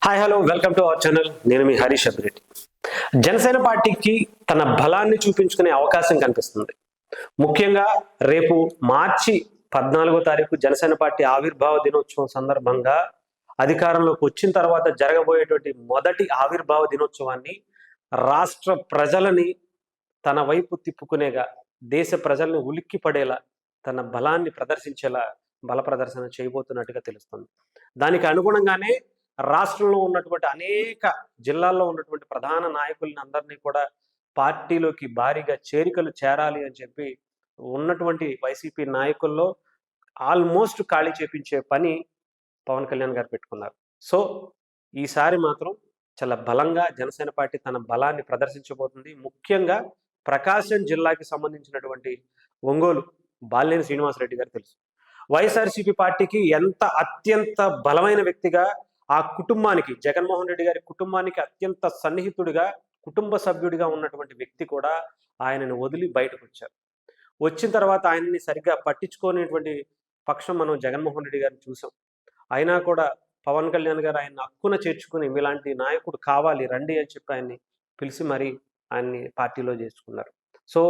Hi hello welcome to our channel. నేను మీ హరీష్ అభిరెడ్డి. జనసేన పార్టీకి తన బలాన్ని చూపించుకునే అవకాశం కనిపిస్తుంది. ముఖ్యంగా రేపు మార్చి 14వ తారీఖు జనసేన పార్టీ ఆవిర్భావ దినోత్సవం సందర్భంగా అధికారంలోకి వచ్చిన తర్వాత జరగబోయేటువంటి మొదటి ఆవిర్భావ దినోత్సవాన్ని రాష్ట్ర ప్రజలని తన వైపు తిప్పుకునేగా, దేశ ప్రజల్ని ఉలిక్కి పడేలా, తన బలాన్ని ప్రదర్శించేలా బల ప్రదర్శన చేయబోతున్నట్టుగా తెలుస్తుంది. దానికి అనుగుణంగానే రాష్ట్రంలో ఉన్నటువంటి అనేక జిల్లాల్లో ఉన్నటువంటి ప్రధాన నాయకుల్ని అందరినీ కూడా పార్టీలోకి భారీగా చేరికలు చేరాలి అని చెప్పి ఉన్నటువంటి వైసీపీ నాయకుల్లో ఆల్మోస్ట్ ఖాళీ చేపించే పని పవన్ కళ్యాణ్ గారు పెట్టుకున్నారు. సో ఈసారి మాత్రం చాలా బలంగా జనసేన పార్టీ తన బలాన్ని ప్రదర్శించబోతుంది. ముఖ్యంగా ప్రకాశం జిల్లాకి సంబంధించినటువంటి ఒంగోలు బాలినేని శ్రీనివాసరెడ్డి గారు తెలుసు. వైఎస్ఆర్సీపీ పార్టీకి అత్యంత బలమైన వ్యక్తిగా, ఆ కుటుంబానికి, జగన్మోహన్ రెడ్డి గారి కుటుంబానికి అత్యంత సన్నిహితుడిగా, కుటుంబ సభ్యుడిగా ఉన్నటువంటి వ్యక్తి కూడా ఆయనను వదిలి బయటకు వచ్చారు. వచ్చిన తర్వాత ఆయన్ని సరిగ్గా పట్టించుకోనేటువంటి పక్షం మనం జగన్మోహన్ రెడ్డి గారిని చూసాం. అయినా కూడా పవన్ కళ్యాణ్ గారు ఆయన్ని హక్కున చేర్చుకుని మీలాంటి నాయకుడు కావాలి రండి అని చెప్పి ఆయన్ని పిలిచి మరీ ఆయన్ని పార్టీలో చేర్చుకున్నారు. సో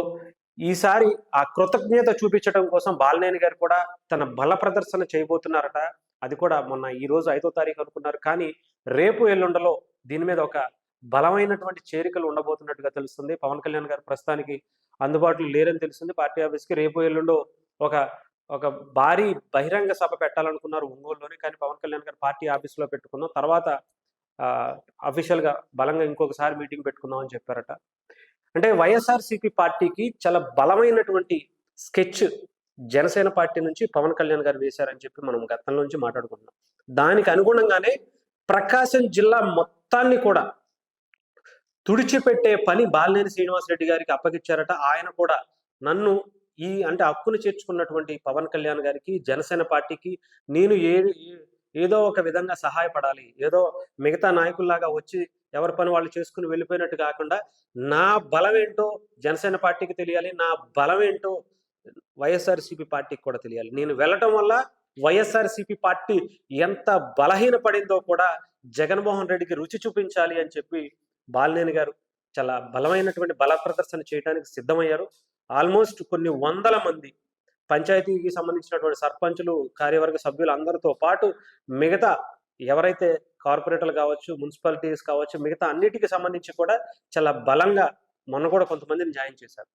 ఈసారి ఆ కృతజ్ఞత చూపించడం కోసం బాలినేని గారు కూడా తన బల ప్రదర్శన చేయబోతున్నారట. అది కూడా మొన్న ఈ రోజు 5వ తారీఖు అనుకున్నారు, కానీ రేపు ఎల్లుండలో దీని మీద ఒక బలమైనటువంటి చేరికలు ఉండబోతున్నట్టుగా తెలుస్తుంది. పవన్ కళ్యాణ్ గారు ప్రస్తుతానికి అందుబాటులో లేరని తెలుస్తుంది. పార్టీ ఆఫీస్కి రేపు ఎల్లుండో ఒక ఒక భారీ బహిరంగ సభ పెట్టాలనుకున్నారు ఒంగోలులోనే, కానీ పవన్ కళ్యాణ్ గారు పార్టీ ఆఫీస్లో పెట్టుకున్నాం, తర్వాత అఫీషియల్గా బలంగా ఇంకొకసారి మీటింగ్ పెట్టుకుందాం అని చెప్పారట. అంటే వైఎస్ఆర్సీపీ పార్టీకి చాలా బలమైనటువంటి స్కెచ్ జనసేన పార్టీ నుంచి పవన్ కళ్యాణ్ గారు వేశారని చెప్పి మనం గతంలో నుంచి మాట్లాడుకుంటున్నాం. దానికి అనుగుణంగానే ప్రకాశం జిల్లా మొత్తాన్ని కూడా తుడిచిపెట్టే పని బాలినేని శ్రీనివాసరెడ్డి గారికి అప్పగిచ్చారట. ఆయన కూడా నన్ను అంటే హక్కును చేర్చుకున్నటువంటి పవన్ కళ్యాణ్ గారికి, జనసేన పార్టీకి నేను ఏదో ఒక విధంగా సహాయపడాలి, ఏదో మిగతా నాయకుల్లాగా వచ్చి ఎవరి పని వాళ్ళు చేసుకుని వెళ్ళిపోయినట్టు కాకుండా నా బలం ఏంటో జనసేన పార్టీకి తెలియాలి, నా బలం ఏంటో వైఎస్ఆర్సీపీ పార్టీకి కూడా తెలియాలి. నేను వెళ్ళటం వల్ల వైఎస్ఆర్సీపీ పార్టీ ఎంత బలహీనపడిందో కూడా జగన్మోహన్ రెడ్డికి రుచి చూపించాలి అని చెప్పి బాలినేని గారు చాలా బలమైనటువంటి బల ప్రదర్శన చేయడానికి సిద్ధమయ్యారు. ఆల్మోస్ట్ కొన్ని వందల మంది పంచాయతీకి సంబంధించినటువంటి సర్పంచులు, కార్యవర్గ సభ్యులు అందరితో పాటు మిగతా ఎవరైతే కార్పొరేటర్లు కావచ్చు, మున్సిపాలిటీస్ కావచ్చు, మిగతా అన్నిటికీ సంబంధించి కూడా చాలా బలంగా మొన్న కూడా కొంతమందిని జాయిన్ చేశారు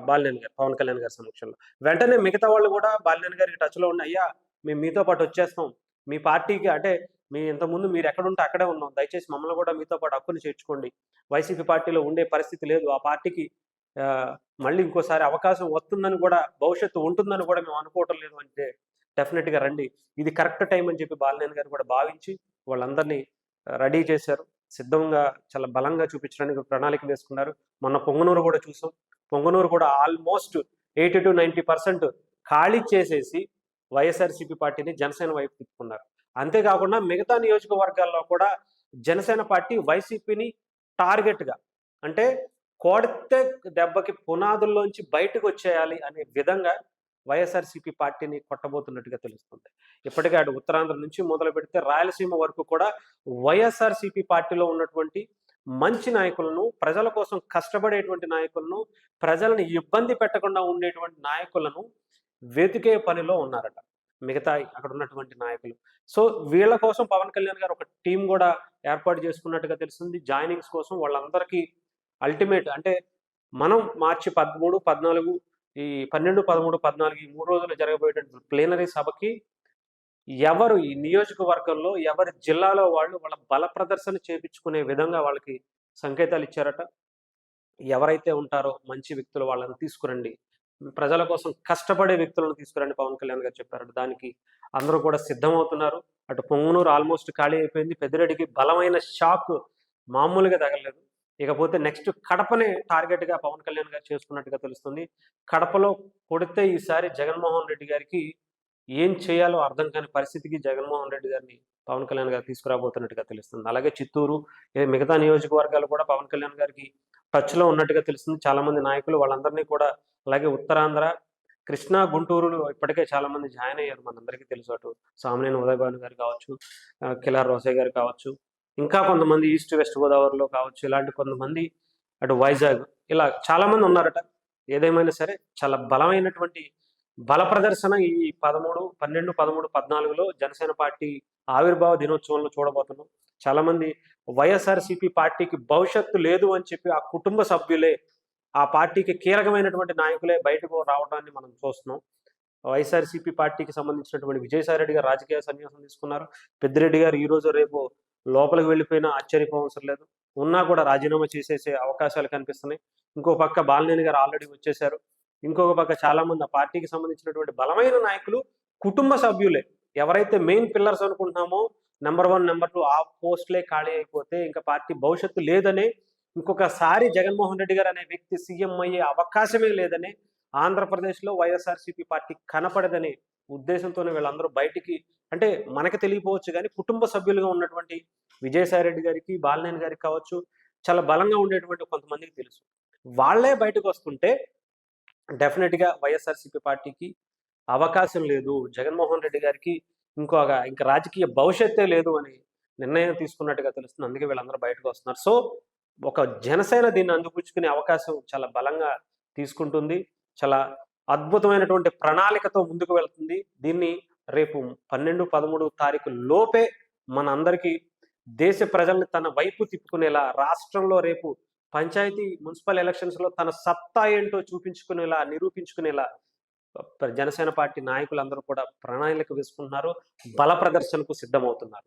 బాలినేని గారు, పవన్ కళ్యాణ్ గారి సమక్షంలో. వెంటనే మిగతా వాళ్ళు కూడా బాలినేని గారికి టచ్లో ఉన్న, అయ్యా మేము మీతో పాటు వచ్చేస్తాం, మీ పార్టీకి అంటే మీ ఇంతకుముందు మీరు ఎక్కడుంటే అక్కడే ఉన్నాం, దయచేసి మమ్మల్ని కూడా మీతో పాటు హక్కుని చేర్చుకోండి, వైసీపీ పార్టీలో ఉండే పరిస్థితి లేదు, ఆ పార్టీకి మళ్ళీ ఇంకోసారి అవకాశం వస్తుందని కూడా, భవిష్యత్తు ఉంటుందని కూడా మేము అనుకోవటం లేదు అంటే డెఫినెట్గా రండి, ఇది కరెక్ట్ టైం అని చెప్పి బాలినేని గారు కూడా భావించి వాళ్ళందరినీ రెడీ చేశారు. సిద్ధంగా చాలా బలంగా చూపించడానికి ప్రణాళిక వేసుకున్నారు. మొన్న పొంగనూరు కూడా చూసాం. పొంగనూరు కూడా ఆల్మోస్ట్ 80 to 90% ఖాళీ చేసేసి వైఎస్ఆర్సీపీ పార్టీని జనసేన వైపు తిప్పుకున్నారు. అంతేకాకుండా మిగతా నియోజకవర్గాల్లో కూడా జనసేన పార్టీ వైసీపీని టార్గెట్గా, అంటే కొడితే దెబ్బకి పునాదుల్లోంచి బయటకు వచ్చేయాలి అనే విధంగా వైఎస్ఆర్సీపీ పార్టీని కొట్టబోతున్నట్టుగా తెలుస్తుంది. ఇప్పటికే అటు ఉత్తరాంధ్ర నుంచి మొదలు పెడితే రాయలసీమ వరకు కూడా వైఎస్ఆర్సీపీ పార్టీలో ఉన్నటువంటి మంచి నాయకులను, ప్రజల కోసం కష్టపడేటువంటి నాయకులను, ప్రజలను ఇబ్బంది పెట్టకుండా ఉండేటువంటి నాయకులను వెతికే పనిలో ఉన్నారట మిగతా అక్కడ ఉన్నటువంటి నాయకులు. సో వీళ్ళ కోసం పవన్ కళ్యాణ్ గారు ఒక టీం కూడా ఏర్పాటు చేసుకున్నట్టుగా తెలుస్తుంది. జాయినింగ్స్ కోసం వాళ్ళందరికీ అల్టిమేట్ అంటే మనం మార్చి 13, 14 ఈ 12, 13, 14 ఈ 3 రోజులు జరగబోయేటువంటి ప్లేనరీ సభకి ఎవరు ఈ నియోజకవర్గంలో, ఎవరి జిల్లాలో వాళ్ళు వాళ్ళ బల ప్రదర్శన చేపించుకునే విధంగా వాళ్ళకి సంకేతాలు ఇచ్చారట. ఎవరైతే ఉంటారో మంచి వ్యక్తులు వాళ్ళని తీసుకురండి, ప్రజల కోసం కష్టపడే వ్యక్తులను తీసుకురండి పవన్ కళ్యాణ్ గారు చెప్పారట. దానికి అందరూ కూడా సిద్ధమవుతున్నారు. అటు పొంగనూరు ఆల్మోస్ట్ ఖాళీ అయిపోయింది. పెద్దిరెడ్డికి బలమైన షాక్ మామూలుగా తగలేదు. ఇకపోతే నెక్స్ట్ కడపనే టార్గెట్గా పవన్ కళ్యాణ్ గారు చేసుకున్నట్టుగా తెలుస్తుంది. కడపలో కొడితే ఈసారి జగన్మోహన్ రెడ్డి గారికి ఏం చేయాలో అర్థం కాని పరిస్థితికి జగన్మోహన్ రెడ్డి గారిని పవన్ కళ్యాణ్ గారు తీసుకురాబోతున్నట్టుగా తెలుస్తుంది. అలాగే చిత్తూరు, మిగతా నియోజకవర్గాలు కూడా పవన్ కళ్యాణ్ గారికి టచ్లో ఉన్నట్టుగా తెలుస్తుంది. చాలా మంది నాయకులు వాళ్ళందరినీ కూడా, అలాగే ఉత్తరాంధ్ర, కృష్ణా, గుంటూరులో ఇప్పటికే చాలా మంది జాయిన్ అయ్యారు. మనందరికీ తెలుసు. అటు సామినేని ఉదయభాను గారు కావచ్చు, కిలార్ రోసయ్య గారు కావచ్చు, ఇంకా కొంతమంది ఈస్ట్ వెస్ట్ గోదావరిలో కావచ్చు, ఇలాంటి కొంతమంది అటు వైజాగ్ ఇలా చాలామంది ఉన్నారట. ఏదేమైనా సరే చాలా బలమైనటువంటి బల ప్రదర్శన ఈ 13, 12, 13, 14లో జనసేన పార్టీ ఆవిర్భావ దినోత్సవంలో చూడబోతున్నాం. చాలామంది వైఎస్ఆర్సీపీ పార్టీకి భవిష్యత్తు లేదు అని చెప్పి ఆ కుటుంబ సభ్యులే, ఆ పార్టీకి కీలకమైనటువంటి నాయకులే బయటకు రావడాన్ని మనం చూస్తున్నాం. వైఎస్ఆర్సీపీ పార్టీకి సంబంధించినటువంటి విజయసాయిరెడ్డి గారు రాజకీయ సన్యాసం తీసుకున్నారు. పెద్దిరెడ్డి గారు ఈ రోజు రేపు లోపలికి వెళ్ళిపోయినా ఆశ్చర్యపోవసరం లేదు. ఉన్నా కూడా రాజీనామా చేసేసే అవకాశాలు కనిపిస్తున్నాయి. ఇంకో పక్క బాలినేని గారు ఆల్రెడీ వచ్చేశారు. ఇంకొక పక్క చాలామంది ఆ పార్టీకి సంబంధించినటువంటి బలమైన నాయకులు కుటుంబ సభ్యులే. ఎవరైతే మెయిన్ పిల్లర్స్ అనుకుంటున్నామో నెంబర్ 1, నెంబర్ 2 ఆ పోస్టులే ఖాళీ అయిపోతే ఇంకా పార్టీ భవిష్యత్తు లేదనే, ఇంకొకసారి జగన్మోహన్ రెడ్డి గారు అనే వ్యక్తి సీఎం అయ్యే అవకాశమే లేదనే, ఆంధ్రప్రదేశ్లో వైఎస్ఆర్సీపీ పార్టీ కనపడదనే ఉద్దేశంతోనే వీళ్ళందరూ బయటికి, అంటే మనకి తెలియపోవచ్చు కానీ కుటుంబ సభ్యులుగా ఉన్నటువంటి విజయసాయిరెడ్డి గారికి, బాలినేని గారికి కావచ్చు, చాలా బలంగా ఉండేటువంటి కొంతమందికి తెలుసు. వాళ్ళే బయటకు వస్తుంటే డెఫినెట్‌గా వైఎస్ఆర్సీపీ పార్టీకి అవకాశం లేదు. జగన్మోహన్ రెడ్డి గారికి ఇంక రాజకీయ భవిష్యత్తే లేదు అని నిర్ణయం తీసుకున్నట్టుగా తెలుస్తుంది. అందుకే వీళ్ళందరూ బయటకు వస్తున్నారు. సో, ఒక జనసేన దీన్ని అందిపుచ్చుకునే అవకాశం చాలా బలంగా తీసుకుంటుంది. చాలా అద్భుతమైనటువంటి ప్రణాళికతో ముందుకు వెళ్తుంది. దీన్ని రేపు 12, 13 తారీఖు లోపే మనందరికీ దేశ ప్రజల్ని తన వైపు తిప్పుకునేలా, రాష్ట్రంలో రేపు పంచాయతీ, మున్సిపల్ ఎలక్షన్స్‌లో తన సత్తా ఏంటో చూపించుకునేలా, నిరూపించుకునేలా జనసేన పార్టీ నాయకులందరూ కూడా ప్రణాళిక వేసుకుంటున్నారు. బల ప్రదర్శనకు సిద్ధమవుతున్నారు.